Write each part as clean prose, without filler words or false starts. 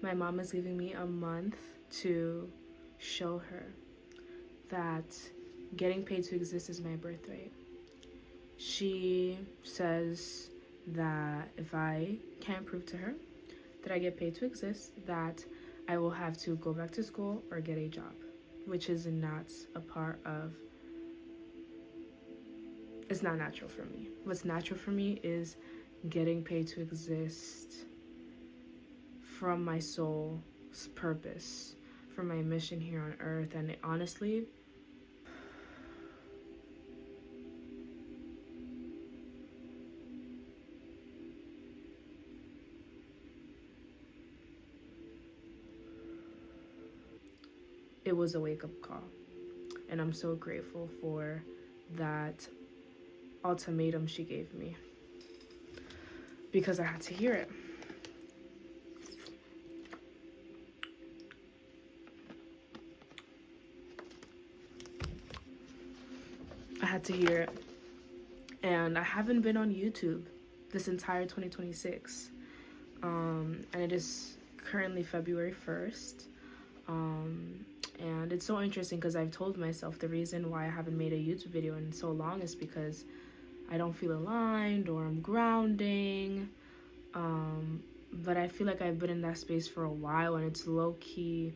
My mom is giving me a month to show her that getting paid to exist is my birthright. She says that if I can't prove to her that I get paid to exist, that I will have to go back to school or get a job, which is not a part of, it's not natural for me. What's natural for me is getting paid to exist from my soul's purpose, from my mission here on earth. And honestly, it was a wake-up call. And I'm so grateful for that ultimatum she gave me, because I had to hear it. I had to hear it. And I haven't been on YouTube this entire 2026. And it is currently February 1st. And it's so interesting because I've told myself the reason why I haven't made a YouTube video in so long is because I don't feel aligned or I'm grounding. But I feel like I've been in that space for a while, and it's low-key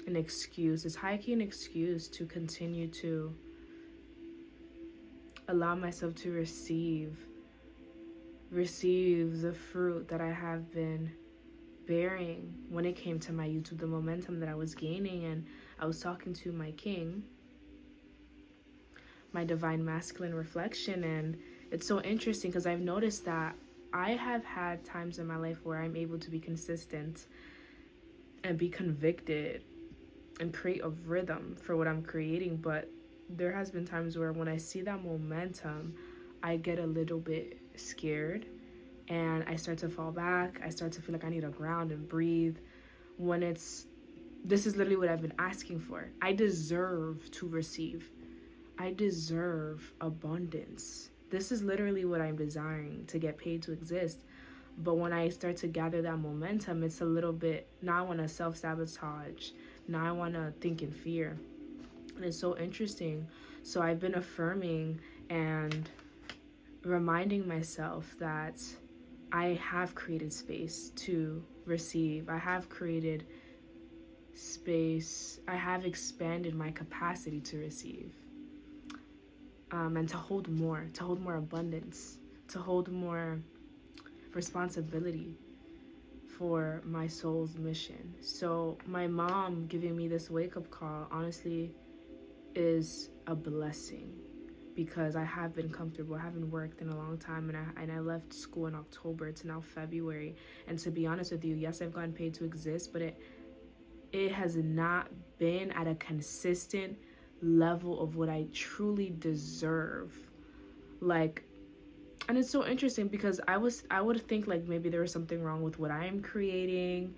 an excuse. It's high-key an excuse to continue to allow myself to receive the fruit that I have been bearing when it came to my YouTube, the momentum that I was gaining. And I was talking to my king, my divine masculine reflection, and it's so interesting because I've noticed that I have had times in my life where I'm able to be consistent and be convicted and create a rhythm for what I'm creating, but there has been times where when I see that momentum, I get a little bit scared and I start to fall back. I start to feel like I need to ground and breathe, when this is literally what I've been asking for. I deserve to receive. I deserve abundance. This is literally what I'm desiring, to get paid to exist. But when I start to gather that momentum, it's a little bit, now I want to self-sabotage. Now I want to think in fear. And it's so interesting. So I've been affirming and reminding myself that I have created space to receive. I have created space. I have expanded my capacity to receive. And to hold more abundance, to hold more responsibility for my soul's mission. So my mom giving me this wake-up call honestly is a blessing, because I have been comfortable. I haven't worked in a long time, and I left school in October to now February. And to be honest with you, yes, I've gotten paid to exist, but it has not been at a consistent level of what I truly deserve. Like, and it's so interesting because I would think like maybe there was something wrong with what I'm creating,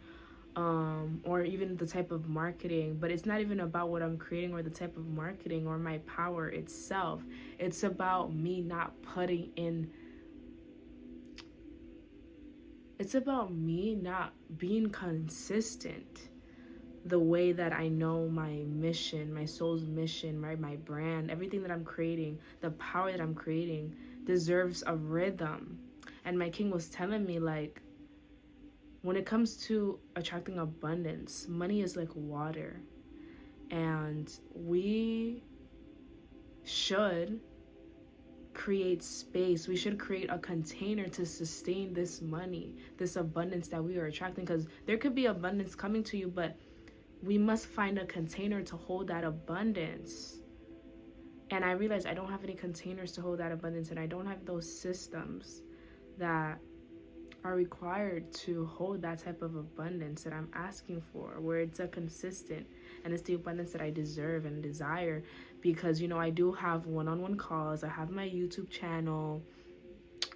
or even the type of marketing, but it's not even about what I'm creating or the type of marketing or my power itself. It's about me not putting in, it's about me not being consistent the way that I know my mission, my soul's mission, my brand, everything that I'm creating, the power that I'm creating deserves a rhythm. And my king was telling me, like, when it comes to attracting abundance, money is like water. And we should create space. We should create a container to sustain this money, this abundance that we are attracting. Because there could be abundance coming to you, but we must find a container to hold that abundance. And I realized I don't have any containers to hold that abundance, and I don't have those systems that are required to hold that type of abundance that I'm asking for, where it's a consistent, and it's the abundance that I deserve and desire. Because, you know, I do have one-on-one calls, I have my YouTube channel,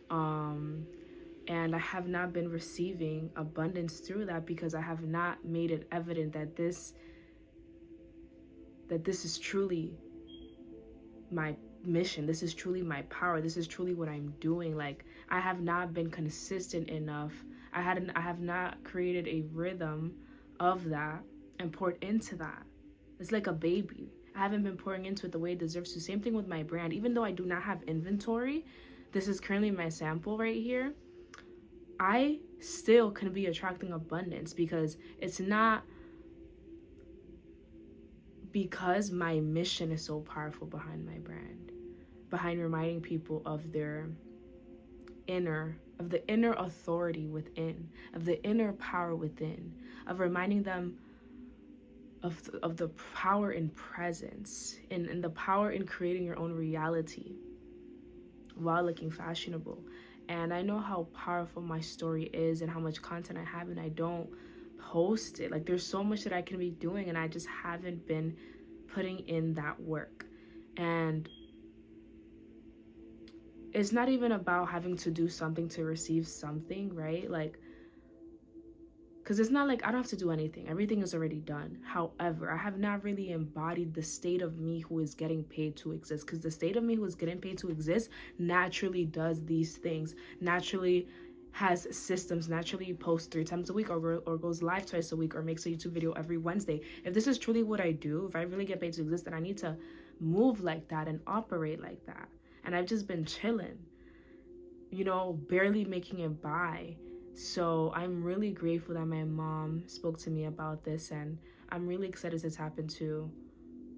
and I have not been receiving abundance through that, because I have not made it evident that this is truly my mission. This is truly my power. This is truly what I'm doing. Like, I have not been consistent enough. I have not created a rhythm of that and poured into that. It's like a baby. I haven't been pouring into it the way it deserves to. Same thing with my brand. Even though I do not have inventory, this is currently my sample right here. I still can be attracting abundance because it's not because my mission is so powerful behind my brand, behind reminding people of their of the inner authority within, of the inner power within, of reminding them of the power in presence and the power in creating your own reality while looking fashionable. And I know how powerful my story is and how much content I have, and I don't post it. Like, there's so much that I can be doing, and I just haven't been putting in that work. And it's not even about having to do something to receive something, right? Like, because it's not like I don't have to do anything. Everything is already done. However, I have not really embodied the state of me who is getting paid to exist. Because the state of me who is getting paid to exist naturally does these things, naturally has systems, naturally posts 3 times a week or goes live twice a week or makes a YouTube video every Wednesday. If this is truly what I do, if I really get paid to exist, then I need to move like that and operate like that. And I've just been chilling, barely making it by. So I'm really grateful that my mom spoke to me about this, and I'm really excited to tap into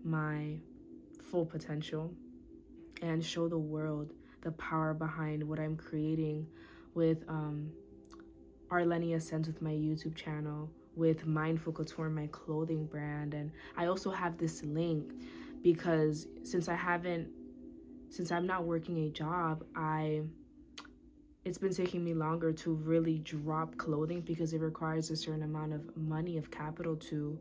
my full potential and show the world the power behind what I'm creating with Arlenia Sense, with my YouTube channel, with Mindful Couture, my clothing brand. And I also have this link because since I'm not working a job, it's been taking me longer to really drop clothing because it requires a certain amount of money, of capital, to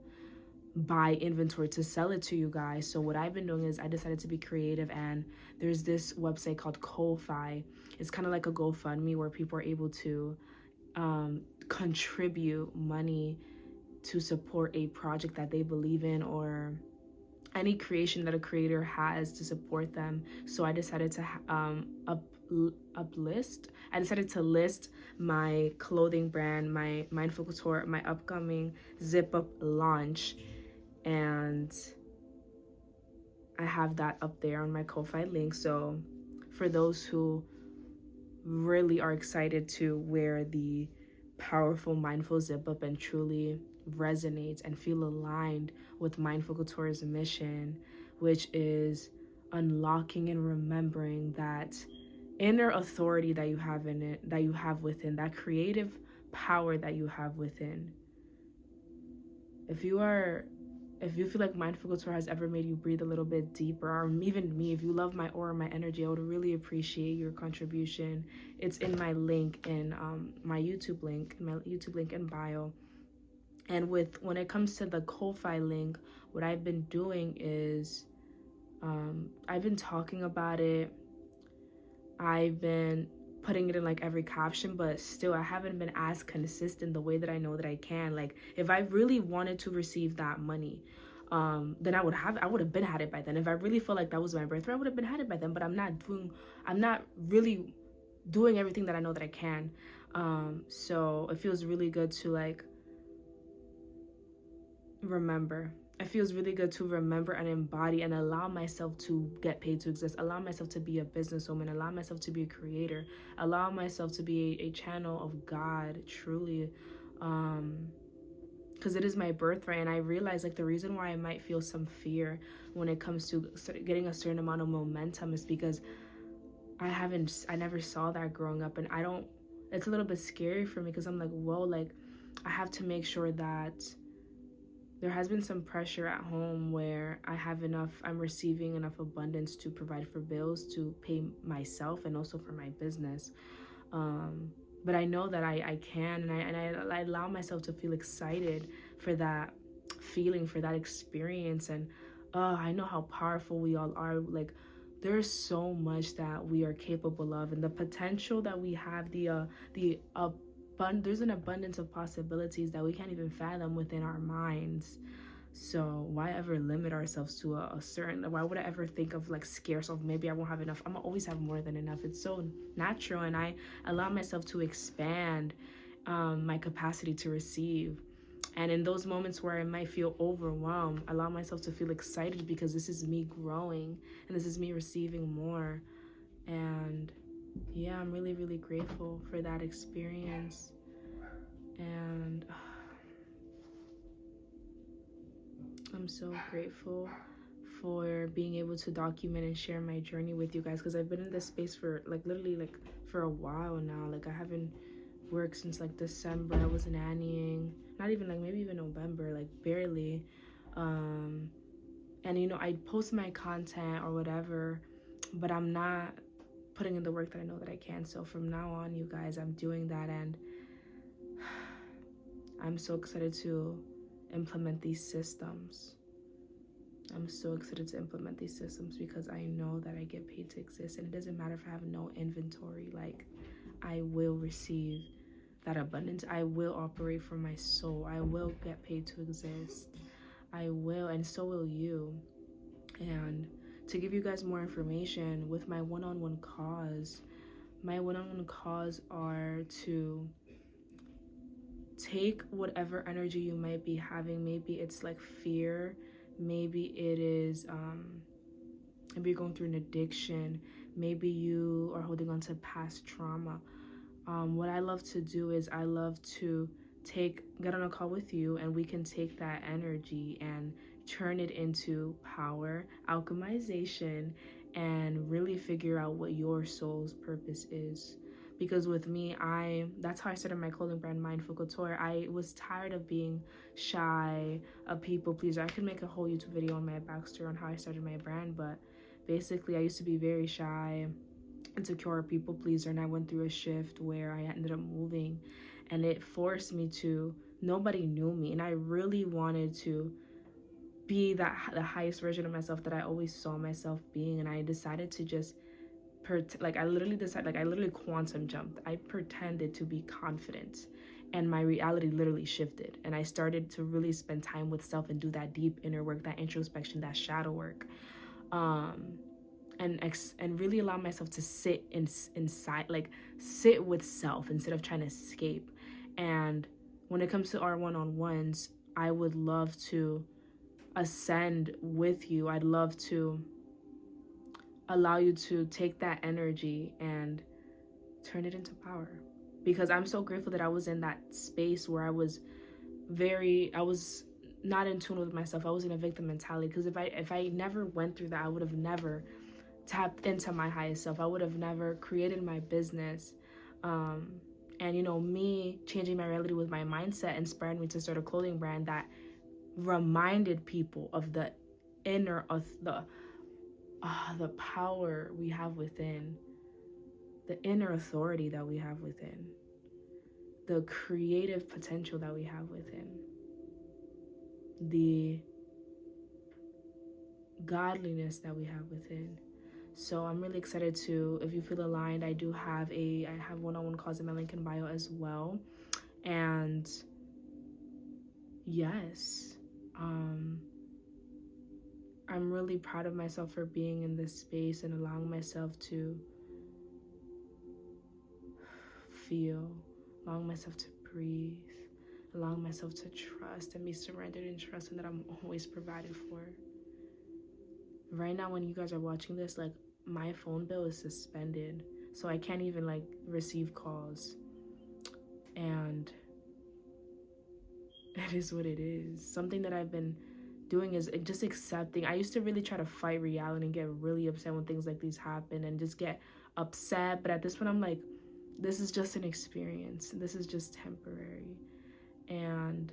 buy inventory, to sell it to you guys. So what I've been doing is I decided to be creative, and there's this website called Ko-Fi. It's kind of like a GoFundMe where people are able to contribute money to support a project that they believe in, or any creation that a creator has to support them. So I decided to I decided to list my clothing brand, my Mindful Couture, my upcoming zip up launch, and I have that up there on my Ko-Fi link. So for those who really are excited to wear the powerful Mindful zip up and truly resonates and feel aligned with Mindful Couture's mission, which is unlocking and remembering that inner authority that you have in it, that you have within, that creative power that you have within. If you feel like Mindful Couture has ever made you breathe a little bit deeper, or even me, if you love my aura, my energy, I would really appreciate your contribution. It's in my link in my YouTube link in bio. And when it comes to the Ko-Fi link, what I've been doing is I've been talking about it. I've been putting it in like every caption, but still I haven't been as consistent the way that I know that I can. Like, if I really wanted to receive that money, then I would have been had it by then. If I really felt like that was my birthright, I would have been had it by then. But I'm not really doing everything that I know that I can. So it feels really good to like remember. It feels really good to remember and embody and allow myself to get paid to exist, allow myself to be a businesswoman, allow myself to be a creator, allow myself to be a channel of God, truly, because it is my birthright. And I realize like the reason why I might feel some fear when it comes to getting a certain amount of momentum is because I never saw that growing up, and it's a little bit scary for me because I'm like, whoa, like I have to make sure that there has been some pressure at home where I'm receiving enough abundance to provide for bills, to pay myself, and also for my business. But I know that I can, and I allow myself to feel excited for that feeling, for that experience. And I know how powerful we all are. Like, there's so much that we are capable of, and the potential that we have, there's an abundance of possibilities that we can't even fathom within our minds. So why ever limit ourselves to a certain, why would I ever think of like scarce of maybe I won't have enough? I'm gonna always have more than enough. It's so natural, and I allow myself to expand my capacity to receive. And in those moments where I might feel overwhelmed, allow myself to feel excited, because this is me growing and this is me receiving more. And yeah, I'm really, really grateful for that experience. And I'm so grateful for being able to document and share my journey with you guys, because I've been in this space for literally for a while now. I haven't worked since December. I was nannying, not even maybe even November, barely. And I post my content or whatever, but I'm not putting in the work that I know that I can. So from now on, you guys, I'm doing that, and I'm so excited to implement these systems. I'm so excited to implement these systems, because I know that I get paid to exist, and it doesn't matter if I have no inventory. I will receive that abundance. I will operate from my soul. I will get paid to exist. I will, and so will you. And to give you guys more information, with my one-on-one calls, my one-on-one calls are to take whatever energy you might be having. Maybe it's fear, maybe it is maybe you're going through an addiction, maybe you are holding on to past trauma. What I love to do is I love to get on a call with you, and we can take that energy and turn it into power, alchemization, and really figure out what your soul's purpose is. Because with me, that's how I started my clothing brand, Mindful Couture. I was tired of being shy, a people pleaser. I could make a whole YouTube video on my backstory on how I started my brand, but basically I used to be very shy, insecure, people pleaser, and I went through a shift where I ended up moving, and it forced me to, nobody knew me, and I really wanted to be the highest version of myself that I always saw myself being. And I decided to just I literally quantum jumped. I pretended to be confident, and my reality literally shifted, and I started to really spend time with self and do that deep inner work, that introspection, that shadow work, and really allow myself to sit inside, sit with self instead of trying to escape. And when it comes to our one-on-ones, I would love to ascend with you. I'd love to allow you to take that energy and turn it into power, because I'm so grateful that I was in that space where I was not in tune with myself. I was in a victim mentality, because if I never went through that, I would have never tapped into my highest self. I would have never created my business. And me changing my reality with my mindset inspired me to start a clothing brand that reminded people of the inner, of the power we have within, the inner authority that we have within, the creative potential that we have within, the godliness that we have within. So I'm really excited to, if you feel aligned, I have one-on-one calls in my link in bio as well. And yes, I'm really proud of myself for being in this space and allowing myself to feel, allowing myself to breathe, allowing myself to trust and be surrendered and trusting that I'm always provided for. Right now, when you guys are watching this, my phone bill is suspended, so I can't even receive calls, and it is what it is. Something that I've been doing is just accepting. I used to really try to fight reality and get really upset when things like these happen and just get upset, but at this point I'm like, this is just an experience, this is just temporary, and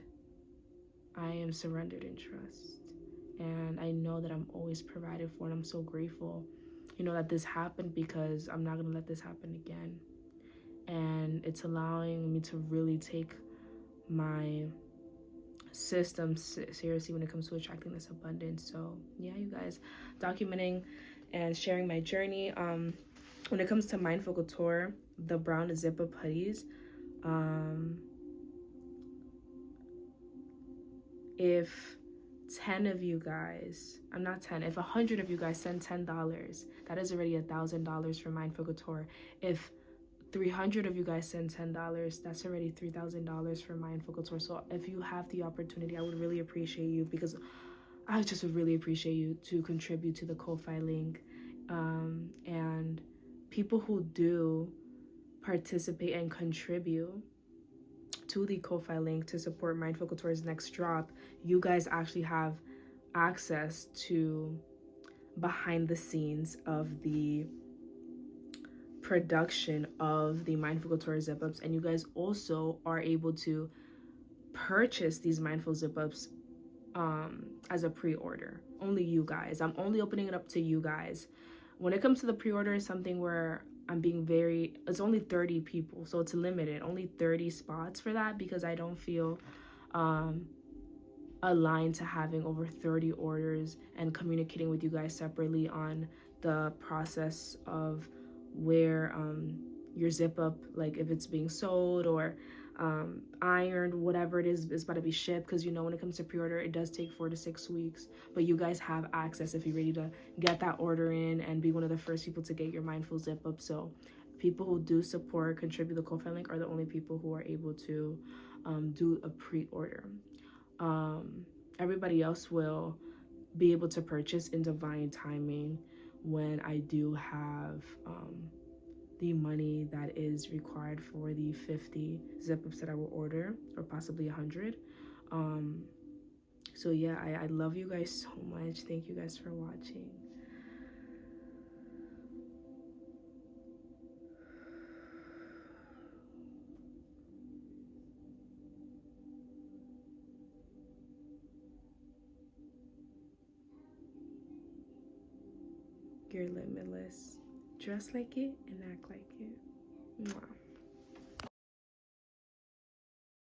I am surrendered in trust, and I know that I'm always provided for, and I'm so grateful that this happened, because I'm not gonna let this happen again. And it's allowing me to really take my system seriously when it comes to attracting this abundance. So yeah, you guys, documenting and sharing my journey. When it comes to Mindful Couture, the brown zip-up hoodies, if 10 of you guys, I'm not 10, if 100 of you guys send $10, that is already $1,000 for Mindful Couture. If 300 of you guys send $10, that's already $3,000 for Mindful Couture. So if you have the opportunity, I would really appreciate you, because I just would really appreciate you to contribute to the Ko-Fi link. And people who do participate and contribute to the Ko-Fi link to support Mindful Couture's next drop, you guys actually have access to behind the scenes of the production of the Mindful Couture zip ups, and you guys also are able to purchase these Mindful zip ups as a pre-order. Only you guys. I'm only opening it up to you guys. When it comes to the pre-order, it's something where I'm being very, it's only 30 people, so it's limited, only 30 spots for that, because I don't feel aligned to having over 30 orders and communicating with you guys separately on the process of where your zip up, like if it's being sold or ironed, whatever it is about to be shipped. Because you know, when it comes to pre-order, it does take 4 to 6 weeks, but you guys have access if you're ready to get that order in and be one of the first people to get your Mindful zip up. So people who do support, contribute the Ko-Fi link, are the only people who are able to do a pre-order. Everybody else will be able to purchase in divine timing when I do have the money that is required for the 50 zip ups that I will order, or possibly 100. So yeah, I love you guys so much. Thank you guys for watching. You're limitless. Dress like it and act like it. Mwah.